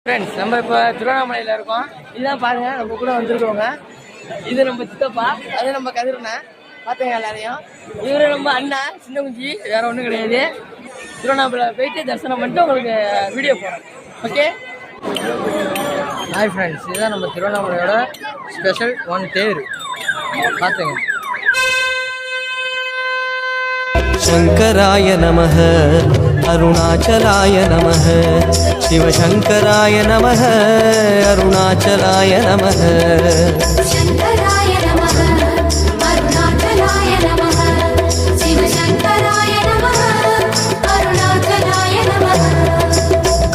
Friends நம்ம இப்போ திருவண்ணாமலையில் இருக்கோம். இதுதான் பாருங்க நம்ம கூட வந்திருக்கோங்க. இது நம்ம சித்தப்பா, அது நம்ம கதிரண்ணன். பார்த்தீங்க எல்லாரையும். இவரு நம்ம அண்ணா சின்ன குஞ்சி, வேற ஒன்றும் கிடையாது. திருவண்ணாமலை போயிட்டு தரிசனம் பண்ணிட்டு உங்களுக்கு வீடியோ போகிறோம். ஓகே ஹாய் ஃப்ரெண்ட்ஸ், இதுதான் நம்ம திருவண்ணாமலையோட ஸ்பெஷல் ஒன் தேர். பார்த்துங்க. शंकराय नमः अरुणाचलाय नमः शिवशंकराय नमः अरुणाचलाय नमः शंकराय नमः अरुणाचलाय नमः शिवशंकराय नमः अरुणाचलाय नमः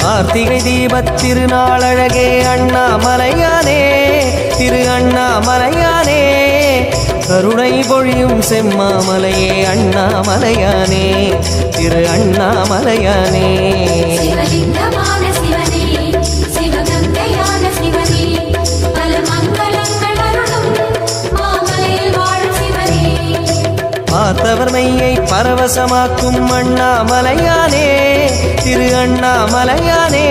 कार्तिகை தீபத் திருநாளழகே அண்ணாமலையானே திரு அண்ணாமலையானே கருணை பொழியும் செம்மாமலையே அண்ணாமலையானே திரு அண்ணாமலையானே சிவலிங்கமான சிவனே சிவகங்கையான சிவனே பல மங்களங்கள் அருளும் மாமலையில் வாழும் சிவனே பார்த்தவர் மெய்யை பரவசமாக்கும் அண்ணாமலையானே திரு அண்ணாமலையானே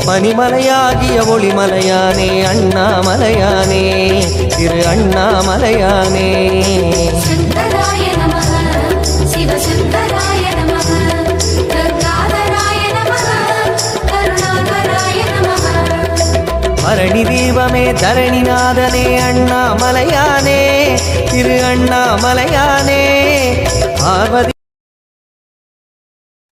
பனிமலையாகிய ஒளிமலையானே அண்ணாமலையானே திரு அண்ணாமலையானே शंकराय नमः शिवशंकराय नमः गंगाधराय नमः करुणाकराय नमः பரணி தீபமே தரணிநாதனே அண்ணாமலையானே திரு அண்ணாமலையானே பார்வதி